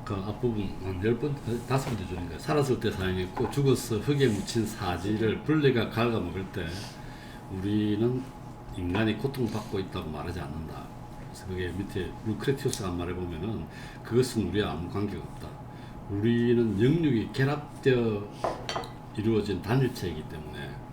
그 앞부분 한 10번, 5번째 줄인가 살았을 때 사용했고 죽어서 흙에 묻힌 사지를 벌레가 갉아먹을 때 우리는 인간이 고통받고 있다고 말하지 않는다. 그래서 그게 밑에 루크레티우스가 말해보면은 그것은 우리와 아무 관계가 없다. 우리는 영육이 결합되어 이루어진 단일체이기 때문에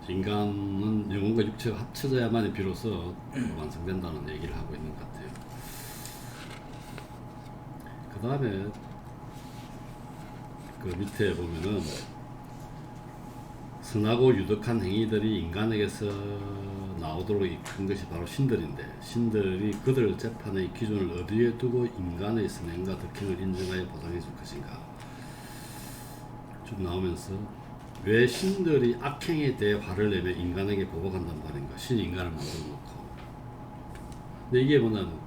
인간은 영혼과 육체가 합쳐져야만이 비로소 완성된다는 얘기를 하고 있는 것 같아요. 그 다음에 그 밑에 보면은 선하고 유덕한 행위들이 인간에게서 나오도록 이끈 것이 바로 신들인데 신들이 그들 재판의 기준을 어디에 두고 인간의 선행과 덕행을 인정하여 보상해 줄 것인가 쭉 나오면서 왜 신들이 악행에 대해 화를 내며 인간에게 보복한단 말인가. 신이 인간을 만들어 놓고. 근데 이게 뭐냐면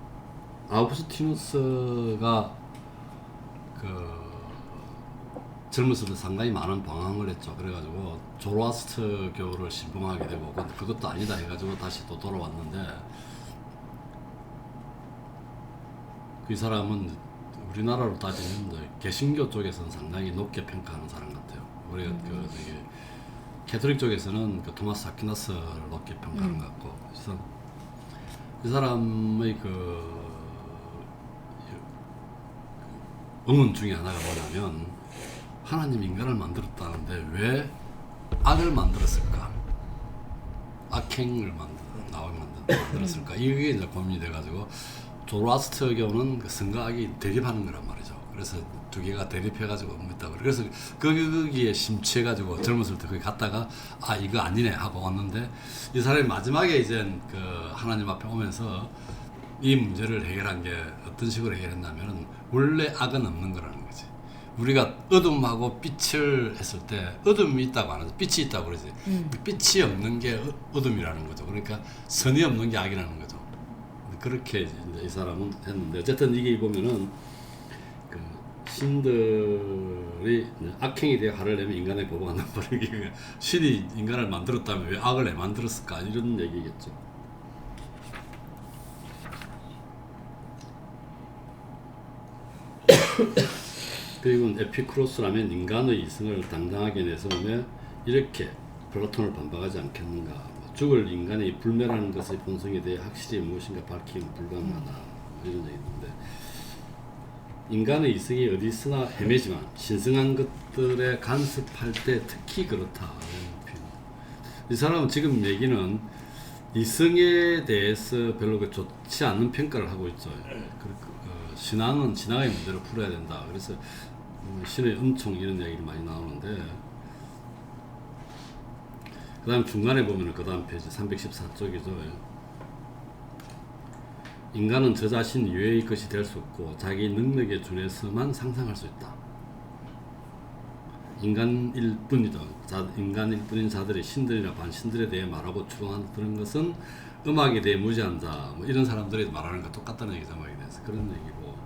아우구스티누스가 그 젊었을 때 상당히 많은 방황을 했죠. 그래가지고 조로아스트교를 신봉하게 되고 그것도 아니다 해가지고 다시 또 돌아왔는데 그 사람은 우리나라로 따지면 개신교 쪽에서는 상당히 높게 평가하는 사람 같아요. 우리가 그 저기 캐톨릭 쪽에서는 그 토마스 아퀴나스를 높게 평가하는 것 같고, 그래서 이 사람의 그 응원 중에 하나가 뭐냐면 하나님 인간을 만들었다는데 왜 악을 만들었을까? 악행을 만들었을까? 이게 이제 고민이 돼가지고 조로아스트교는 그 선과 악이 대립하는 거란 말이죠. 그래서 두 개가 대립해가지고 있다고. 그래서 거기에 심취해가지고 젊었을 때 거기 갔다가 아 이거 아니네 하고 왔는데 이 사람이 마지막에 이제 그 하나님 앞에 오면서 이 문제를 해결한 게 어떤 식으로 해결했냐면은 원래 악은 없는 거라는 거지. 우리가 어둠하고 빛을 했을 때 어둠이 있다고 안 하죠. 빛이 있다고 그러지. 빛이 없는 게 어둠이라는 거죠. 그러니까 선이 없는 게 악이라는 거죠. 그렇게 이제 이 사람은 했는데 어쨌든 이게 보면은 그 신들이 악행에 대해 화를 내면 인간의 보복한단 말이에요. 신이 인간을 만들었다면 왜 악을 왜 만들었을까 이런 얘기겠죠. 그리고 에피쿠로스라면 인간의 이성을 당당하게 내세우며 이렇게 플라톤을 반박하지 않겠는가. 죽을 인간의 불멸하는 것의 본성에 대해 확실히 무엇인가 밝히기는 불가능하다. 이런 얘기인데 인간의 이성이 어디 있으나 헤매지만 신성한 것들에 간섭할 때 특히 그렇다. 이 사람은 지금 얘기는 이성에 대해서 별로 좋지 않는 평가를 하고 있죠. 신앙은 신앙의 문제로 풀어야 된다. 그래서 신의 은총 이런 얘기를 많이 나오는데 그 다음 중간에 보면 그 다음 페이지 314쪽이죠. 인간은 저 자신 이외의 것이 될 수 없고 자기 능력에 준해서만 상상할 수 있다. 인간일 뿐이다. 인간일 뿐인 자들이 신들이나 반신들에 대해 말하고 추론하는 것은 음악에 대해 무지한 자, 뭐 이런 사람들이 말하는 거 똑같다는 얘기죠. 음악에 대해서 그런 얘기고.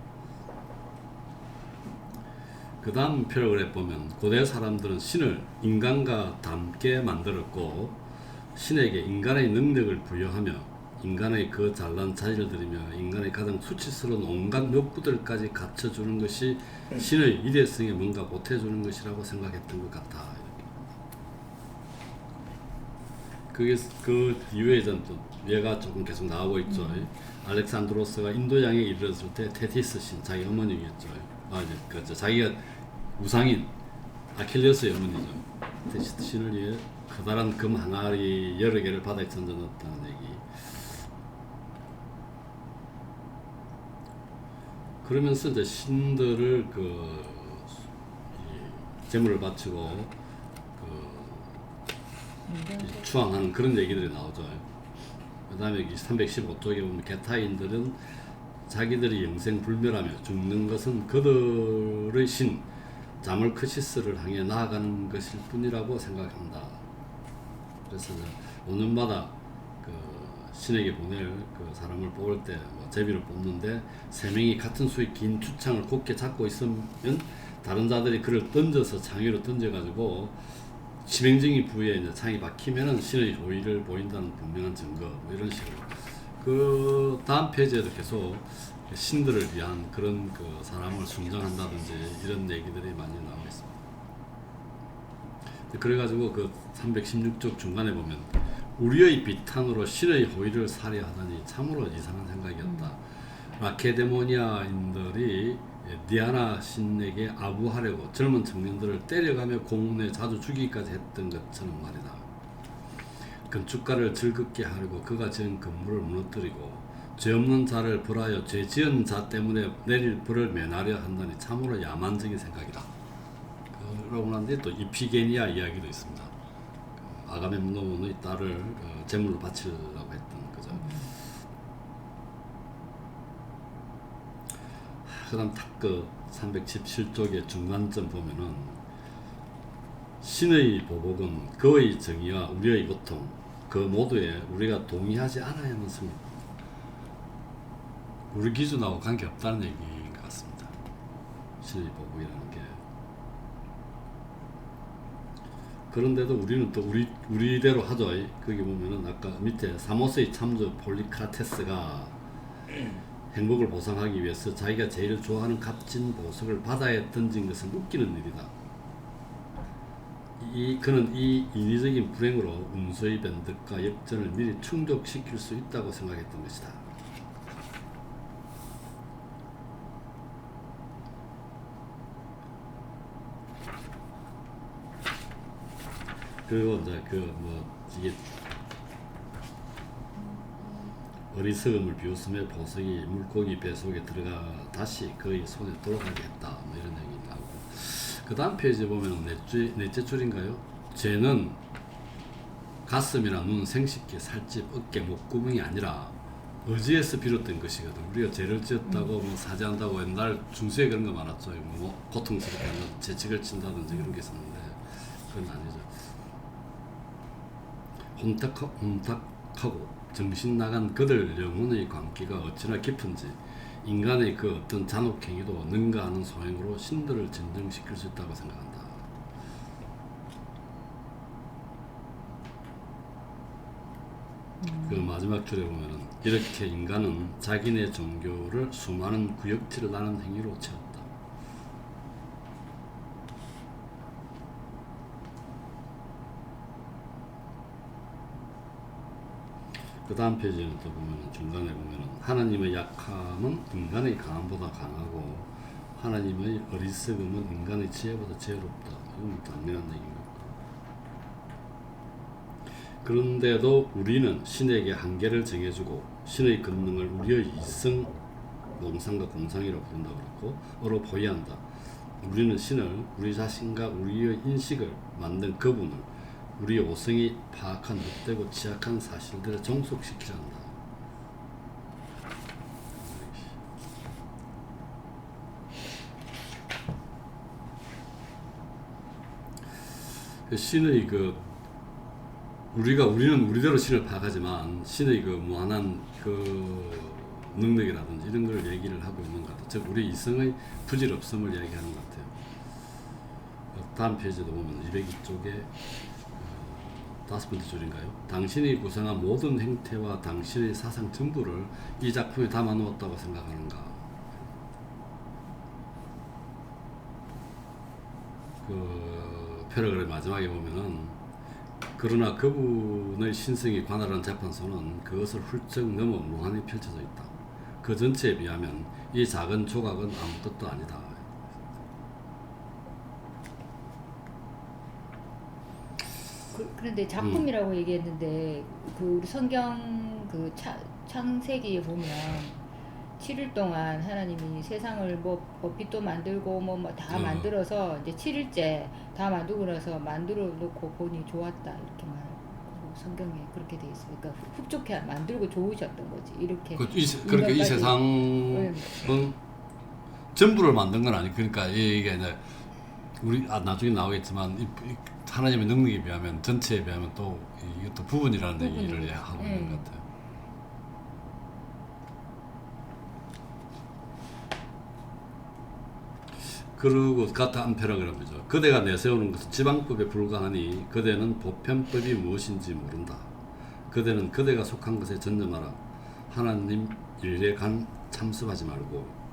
그 다음 패러그래프 보면 고대 사람들은 신을 인간과 닮게 만들었고 신에게 인간의 능력을 부여하며 인간의 그 잘난 자질을 들이며 인간의 가장 수치스러운 온갖 욕구들까지 갖춰주는 것이 신의 이대성에 뭔가 보태주는 것이라고 생각했던 것 같다. 그게 그 이후에 또 얘가 조금 계속 나오고 있죠. 알렉산드로스가 인도양에 이르렀을 때 테티스 신, 자기 어머님이었죠. 그렇죠. 자기가 우상인 아킬레스의 어머니죠. 테티스 신을 위해 커다란 금 항아리 여러 개를 바다에 던져놓았다는 얘기. 그러면서 이제 신들을 제물을 바치고 추앙하는 그런 얘기들이 나오죠. 그 다음에 여기 315쪽에 보면 게타인들은 자기들이 영생 불멸하며 죽는 것은 그들의 신 자물크시스를 향해 나아가는 것일 뿐이라고 생각한다. 그래서 5년마다 그 신에게 보낼 그 사람을 뽑을 때 제비를 뽑는데 3명이 같은 수의 긴 추창을 곧게 잡고 있으면 다른 자들이 그를 던져서 창 위로 던져가지고 치명적인 부위에 이제 창이 박히면은 신의 호의를 보인다는 분명한 증거, 뭐 이런 식으로 그 다음 페이지에도 계속 신들을 위한 그런 그 사람을 숭상한다든지 이런 얘기들이 많이 나오고 있습니다. 그래가지고 그 316쪽 중간에 보면 우리의 비탄으로 신의 호의를 살해하다니 참으로 이상한 생각이었다. 라케데모니아인들이 디아나 신에게 아부하려고 젊은 청년들을 때려가며 공문에 자주 죽이기까지 했던 것처럼 말이다. 건축가를 즐겁게 하려고 그가 지은 건물을 무너뜨리고 죄 없는 자를 벌하여 죄 지은 자 때문에 내릴 벌을 면하려 한다니 참으로 야만적인 생각이다. 그러고 난 뒤에 또 이피게니아 이야기도 있습니다. 그 아가멤논의 딸을 제물로 바치려고 했던 거죠. 그 다음 탁그 317쪽의 중간점 보면은 신의 보복은 그의 정의와 우리의 고통 그 모두에 우리가 동의하지 않아야 하는 승리입니다. 우리 기준하고 관계없다는 얘기인 것 같습니다. 신의 보복이라는 게. 그런데도 우리는 또 우리대로 하죠. 거기 보면은 아까 밑에 사모스의 참조 폴리크라테스가 행복을 보상하기 위해서 자기가 제일 좋아하는 값진 보석을 바다에 던진 것은 웃기는 일이다. 그는 이 인위적인 불행으로 운수의 변덕과 역전을 미리 충족시킬 수 있다고 생각했던 것이다. 그리고 이제 이게 어리석음을 비웃으며 보석이 물고기 배 속에 들어가 다시 그의 손에 돌아가게 했다. 이런 얘기 나오고. 그 다음 페이지 보면 넷째 줄인가요? 죄는 가슴이나 눈, 생식기, 살집, 어깨, 목구멍이 아니라 의지에서 비롯된 것이거든. 우리가 죄를 지었다고 사죄한다고 옛날 중세에 그런 거 많았죠. 고통스럽게 하면 재직을 친다든지 그런 게 있었는데 그건 아니죠. 혼탁하고 정신 나간 그들 영혼의 관계가 어찌나 깊은지 인간의 그 어떤 잔혹행위도 능가하는 소행으로 신들을 진정시킬 수 있다고 생각한다. 그 마지막 줄에 보면은 이렇게 인간은 자기네 종교를 수많은 구역질을 나는 행위로 채웠다. 그 다음 페이지는 또 보면은 중간에 보면은 하나님의 약함은 인간의 강함보다 강하고 하나님의 어리석음은 인간의 지혜보다 지혜롭다. 이건 당연한 얘기인 것 같고. 그런데도 우리는 신에게 한계를 정해주고 신의 권능을 우리의 이성, 농상과 공상이라고 부른다고 그렇고 어로 보이한다. 우리는 신을 우리 자신과 우리의 인식을 만든 그분을 우리 오성이 파악한 헛되고 취약한 사실들을 종속시키려 한다. 신의 우리는 우리대로 신을 파악하지만 신의 무한한 능력이라든지 이런 걸 얘기를 하고 있는 것 같아요. 즉 우리 이성의 부질없음을 얘기하는 것 같아요. 다음 페이지도 보면 202쪽에 5번째 줄인가요? 당신이 구상한 모든 행태와 당신의 사상 전부를 이 작품에 담아 놓았다고 생각하는가? 그 패러그램 마지막에 보면은 그러나 그분의 신성이 관할하는 재판소는 그것을 훌쩍 넘어 무한히 펼쳐져 있다. 그 전체에 비하면 이 작은 조각은 아무것도 아니다. 그런데 작품이라고 얘기했는데 그 우리 성경 그 창세기에 보면 7일 동안 하나님이 세상을 빛도 만들고 다 만들어서 이제 7일째 다 만들고 나서 만들어 놓고 보니 좋았다 이렇게 말하고 성경에 그렇게 돼 있어요. 그러니까 흡족해 만들고 좋으셨던 거지 이렇게. 그러니까 이 세상은 전부를 만든 건 아니고 그러니까 이게 이제 우리 나중에 나오겠지만 하나님의 능력에 비하면 전체에 비하면 또 이것도 부분이라는 얘기를 하고 있는 것 같아요. 그리고 같은 패러그램이죠. 그대가 내세우는 것은 지방법에 불과하니 그대는 보편법이 무엇인지 모른다. 그대는 그대가 속한 것에 전념하라. 하나님 일에 간 참석하지 말고.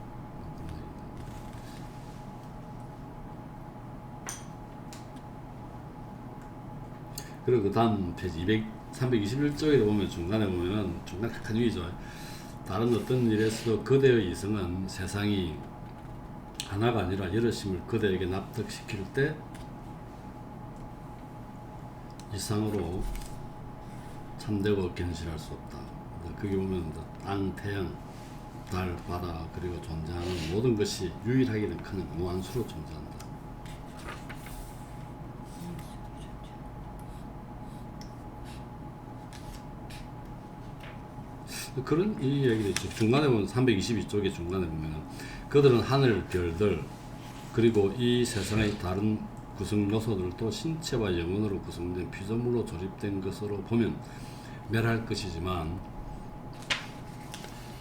그리고 그 다음 페이지 321쪽에 보면 중간에 보면은 중간 한 유의죠. 다른 어떤 일에서도 그대의 이성은 세상이 하나가 아니라 여럿임을 그대에게 납득시킬 때 이상으로 참되고 견실할 수 없다. 거기 보면 땅, 태양, 달, 바다 그리고 존재하는 모든 것이 유일하기는커녕 무한수로 존재한다. 그런 이 얘기를 있죠. 중간에 보면 322쪽에 중간에 보면 그들은 하늘, 별들 그리고 이 세상의 다른 구성 요소들도 신체와 영혼으로 구성된 피조물로 조립된 것으로 보면 멸할 것이지만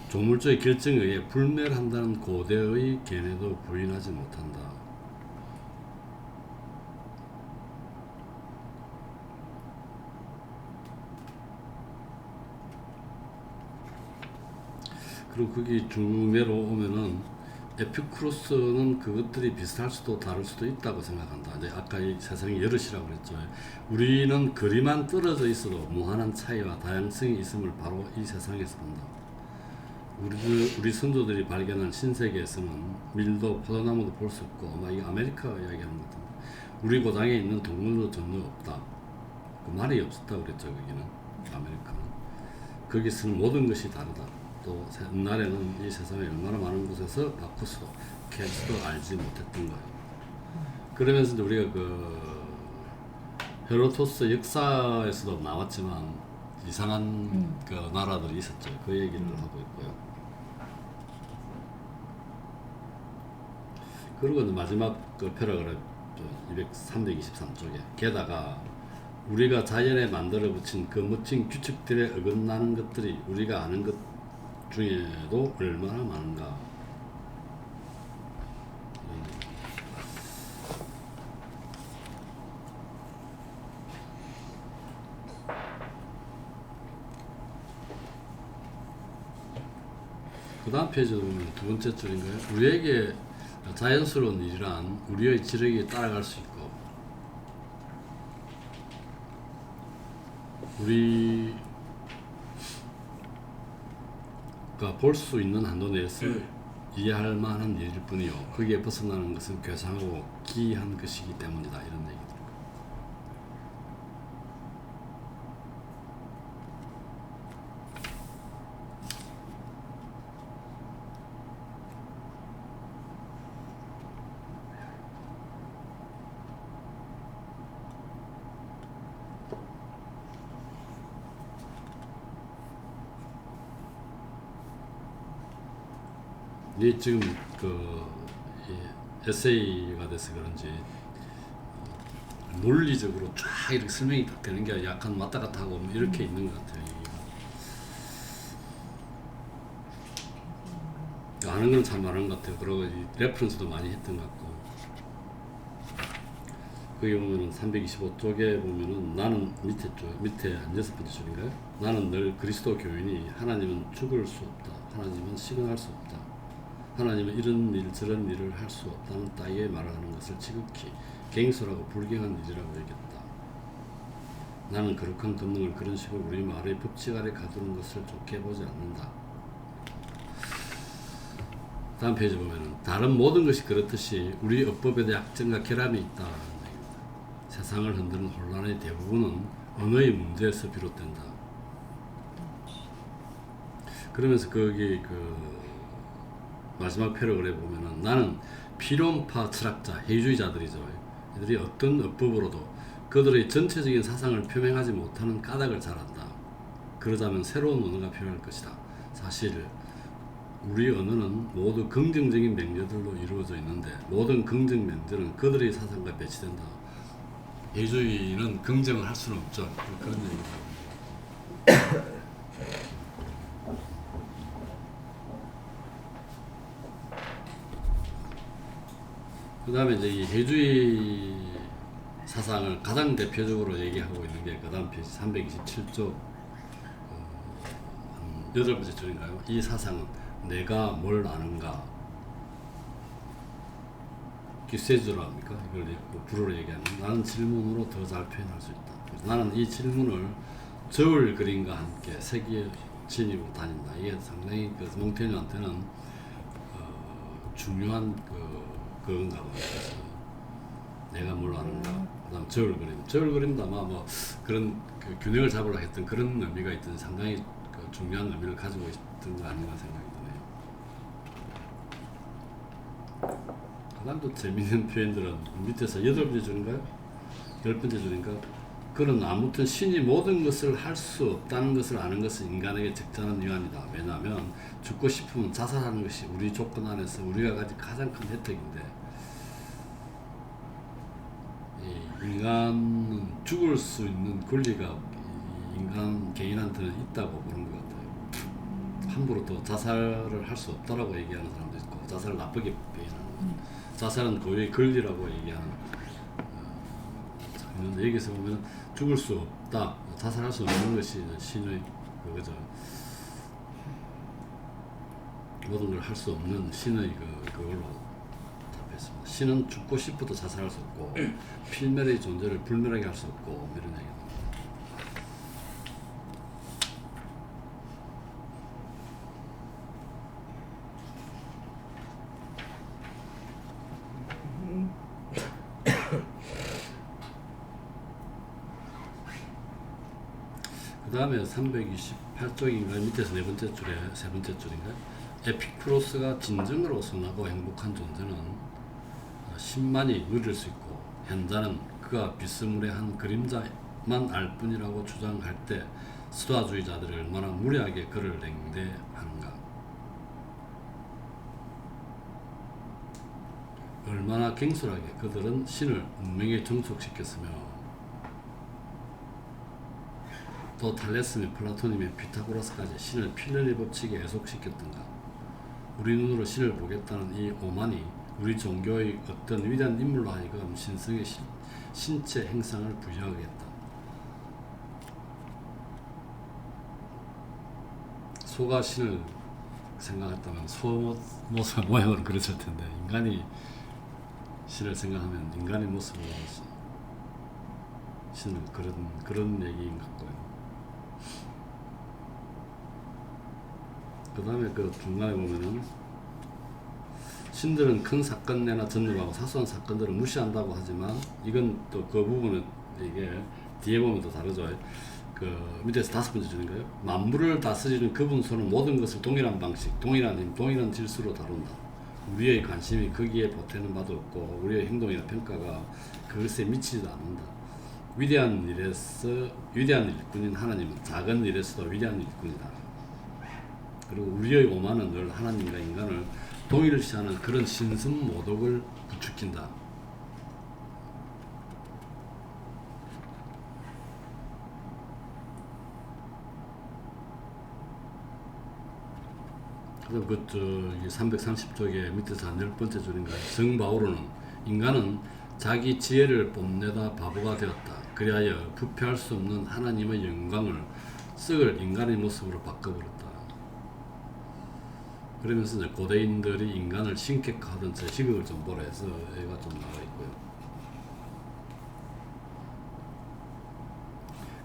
조물주의 결정에 의해 불멸한다는 고대의 견해도 부인하지 못한다. 그리고 거기 중매로 오면은 에피쿠로스는 그것들이 비슷할 수도 다를 수도 있다고 생각한다. 이제 아까 이 세상이 여럿이라고 그랬죠. 우리는 거리만 떨어져 있어도 무한한 차이와 다양성이 있음을 바로 이 세상에서 본다. 우리 선조들이 발견한 신세계에서는 밀도 포도나무도 볼 수 없고, 아마 이거 아메리카 이야기하는 것 같은데, 우리 고장에 있는 동물도 전혀 없다. 그 말이 없었다고 그랬죠. 거기는 아메리카는. 거기서는 모든 것이 다르다. 또 옛날에는 이 세상에 얼마나 많은 곳에서 바쿠스도 켈스도 알지 못했던 거예요. 그러면서 이제 우리가 그 헤로토스 역사에서도 나왔지만 이상한 그 나라들이 있었죠. 그 얘기를 하고 있고요. 그리고 마지막 그 패러그래프 323쪽에 게다가 우리가 자연에 만들어 붙인 그 멋진 규칙들에 어긋나는 것들이 우리가 아는 것 중에도 얼마나 많은가. 그 다음 페이지 보면 두 번째 줄인가요? 우리에게 자연스러운 일이란 우리의 지력에 따라갈 수 있고 우리가 볼 수 있는 한도 내에서 이해할 만한 일일 뿐이요 거기에 벗어나는 것은 괴상하고 기이한 것이기 때문이다. 이런 얘기들. 이 지금 그 에세이가 돼서 그런지 논리적으로 쫙 이렇게 설명이 딱 되는 게 약간 왔다 갔다 하고 이렇게 있는 것 같아요. 아는 건 참 많은 것 같아요. 그리고 레퍼런스도 많이 했던 것 같고. 거기 보면은 325쪽에 보면은 나는 밑에 한 6번째 줄인가요? 나는 늘 그리스도 교인이 하나님은 죽을 수 없다. 하나님은 시근할 수 없다. 하나님은 이런 일 저런 일을 할 수 없다는 따위의 말을 하는 것을 지극히 갱소라고 불경한 일이라고 여겼다. 나는 거룩한 권능을 그런 식으로 우리 말의 법칙 아래 가두는 것을 좋게 보지 않는다. 다음 페이지 보면은 다른 모든 것이 그렇듯이 우리 어법에도 약점과 결함이 있다. 세상을 흔드는 혼란의 대부분은 언어의 문제에서 비롯된다. 그러면서 거기 그 마지막 패러그래프에 보면은 나는 필연파 철학자, 해주의자들이죠. 이들이 어떤 어법으로도 그들의 전체적인 사상을 표명하지 못하는 까닭을 잘 안다. 그러자면 새로운 언어가 필요할 것이다. 사실 우리 언어는 모두 긍정적인 명제들로 이루어져 있는데 모든 긍정 명제는 그들의 사상과 배치된다. 예주의는 긍정을 할 수는 없죠. 그런 얘기입니다. 그 다음에 이제 이 해주의 사상을 가장 대표적으로 얘기하고 있는 게 그 다음 페이지 327쪽 한 8번째 줄인가요? 이 사상은 내가 뭘 아는가? 세 줄 합니까? 이걸 불어로 얘기하는 나는 질문으로 더 잘 표현할 수 있다. 나는 이 질문을 저울 그림과 함께 세계에 지니고 다닌다. 이게 상당히 그 몽테뉴한테는 중요한 그건가 봐요. 그래서 내가 뭘 아는가. 그다음 저울 그림. 저울 그림도 아마 뭐 그런 그 균형을 잡으려 했던 그런 의미가 있던 상당히 그 중요한 의미를 가지고 있던 거 아닌가 생각이 드네요. 그다음 또 재미있는 표현들은 밑에서 8번째 줄인가요? 10번째 줄인가? 그는 아무튼 신이 모든 것을 할 수 없다는 것을 아는 것은 인간에게 적절한 유한이다. 왜냐하면 죽고 싶으면 자살하는 것이 우리 조건 안에서 우리가 가진 가장 큰 혜택인데 인간은 죽을 수 있는 권리가 인간 개인한테는 있다고 보는 것 같아요. 함부로 또 자살을 할 수 없다라고 얘기하는 사람도 있고 자살을 나쁘게 표현하는 거죠. 자살은 고유의 권리라고 얘기하는 있는데 여기서 보면 죽을 수 없다, 자살할 수 없는 것이 신의 그거죠. 모든 걸 할 수 없는 신의 그걸로 답했습니다. 신은 죽고 싶어도 자살할 수 없고 필멸의 존재를 불멸하게 할 수 없고 이런 얘기입니다. 그 다음에 328쪽인가 밑에서 네 번째 줄에 세 번째 줄인가 에피쿠로스가 진정으로 선하고 행복한 존재는 신만이 누릴 수 있고 현자는 그가 비스무리한 그림자만 알 뿐이라고 주장할 때 스토아주의자들이 얼마나 무리하게 그를 냉대하는가. 얼마나 갱술하게 그들은 신을 운명에 정속시켰으며 또 탈레스며 플라토님의 피타고라스까지 신을 필연의 법칙에 애속시켰던가. 우리 눈으로 신을 보겠다는 이 오만이 우리 종교의 어떤 위대한 인물로 하여금 신성의 신체 행상을 부여하게 했다. 소가 신을 생각했다면 소 모습 모양으로 그렸을 텐데 인간이 신을 생각하면 인간의 모습으로 신을 그런 얘기인 것 같고요. 그 다음에 그 중간에 보면은 신들은 큰 사건내나 전율하고 사소한 사건들을 무시한다고 하지만 이건 또 그 부분은 이게 뒤에 보면 또 다르죠. 그 밑에서 5번째 줄인가요? 만물을 다스리는 그분 손은 모든 것을 동일한 방식, 동일한 힘, 동일한 질서로 다룬다. 우리의 관심이 거기에 보태는 바도 없고 우리의 행동이나 평가가 그것에 미치지도 않는다. 위대한 일꾼인 하나님은 작은 일에서도 위대한 일꾼이다. 그리고 우리의 오만은 늘 하나님과 인간을 동일시하는 그런 신선모독을 부추긴다. 그리고 그 330쪽에 밑에서 한 10번째 줄인가요? 성 바오로는 인간은 자기 지혜를 뽐내다 바보가 되었다. 그리하여 부패할 수 없는 하나님의 영광을 썩을 인간의 모습으로 바꿔버렸다. 그러면서 이제 고대인들이 인간을 신격화하던 제 시각을 좀 보라 해서 얘가 좀 나와 있고요.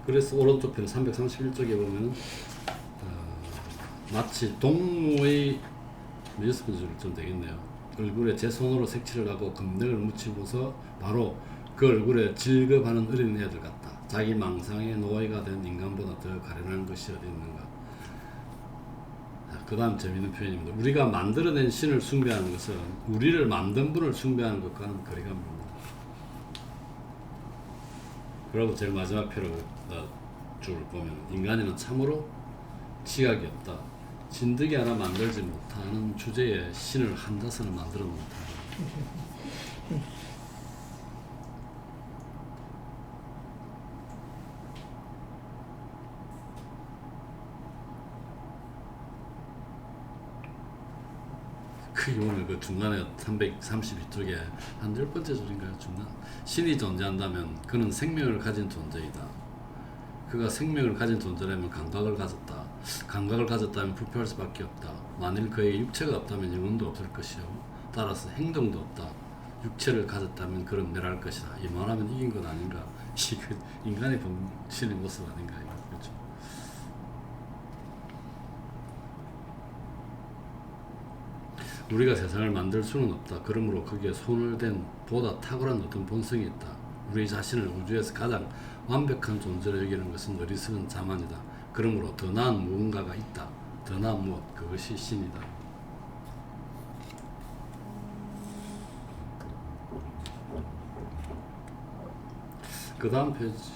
그래서 오른쪽 편 331쪽에 보면 마치 동무의 몇 번째 좀 되겠네요. 얼굴에 제 손으로 색칠을 하고 금등을 묻히고서 바로 그 얼굴에 질겁하는 어린애들 같다. 자기 망상의 노예가 된 인간보다 더 가련한 것이 어디 있는가. 그 다음 재미있는 표현입니다. 우리가 만들어낸 신을 숭배하는 것은 우리를 만든 분을 숭배하는 것과는 거리가 멉니다. 그리고 제일 마지막 표를 줄 보면 인간에는 참으로 지각이 없다. 진드기 하나 만들지 못하는 주제에 신을 한다서는 만들어 놓다. 크게 보면 그 중간에 332쪽에 한 10번째 줄인가요? 중간 신이 존재한다면 그는 생명을 가진 존재이다. 그가 생명을 가진 존재라면 감각을 가졌다. 감각을 가졌다면 부패할 수밖에 없다. 만일 그에게 육체가 없다면 영혼도 없을 것이요. 따라서 행동도 없다. 육체를 가졌다면 그럼 멸할 것이다. 이 말하면 이긴 것 아닌가? 이거 인간의 본신의 모습 아닌가? 그렇죠. 우리가 세상을 만들 수는 없다. 그러므로 거기에 손을 댄 보다 탁월한 어떤 본성이 있다. 우리 자신을 우주에서 가장 완벽한 존재로 여기는 것은 어리석은 자만이다. 그러므로 더 나은 무언가가 있다. 더 나은 무엇? 그것이 신이다. 그 다음 페이지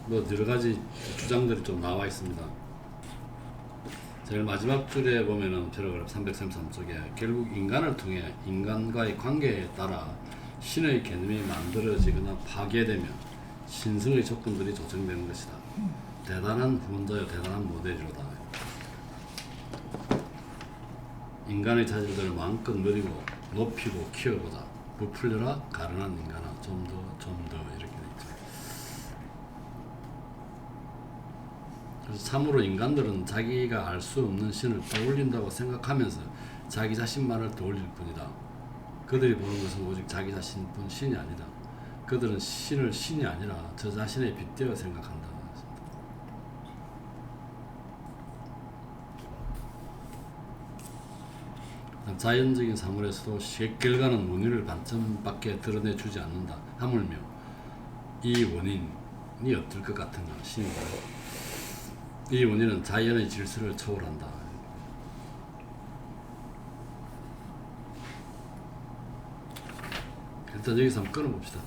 뭐 여러 가지 주장들이 좀 나와 있습니다. 제일 마지막 줄에 보면은 패러그래프 333쪽에 결국 인간을 통해 인간과의 관계에 따라 신의 개념이 만들어지거나 파괴되며 신성의 조건들이 조정되는 것이다. 대단한 후원자여 대단한 모델이로다. 인간의 자질들을 마음껏 누리고 높이고 키워보자. 부풀려라 가련한 인간아. 좀 더 이렇게 돼 있죠. 그래서 참으로 인간들은 자기가 알 수 없는 신을 떠올린다고 생각하면서 자기 자신만을 떠올릴 뿐이다. 그들이 보는 것은 오직 자기 자신뿐 신이 아니다. 그들은 신을 신이 아니라 저 자신의 빗대어 생각한다. 자연적인 사물에서도 결과는 원인을 반쯤밖에 드러내주지 않는다. 하물며 이 원인이 어떨 것 같은가? 신이다. 이 원인은 자연의 질서를 초월한다. 일단 여기서 한번 끊어봅시다.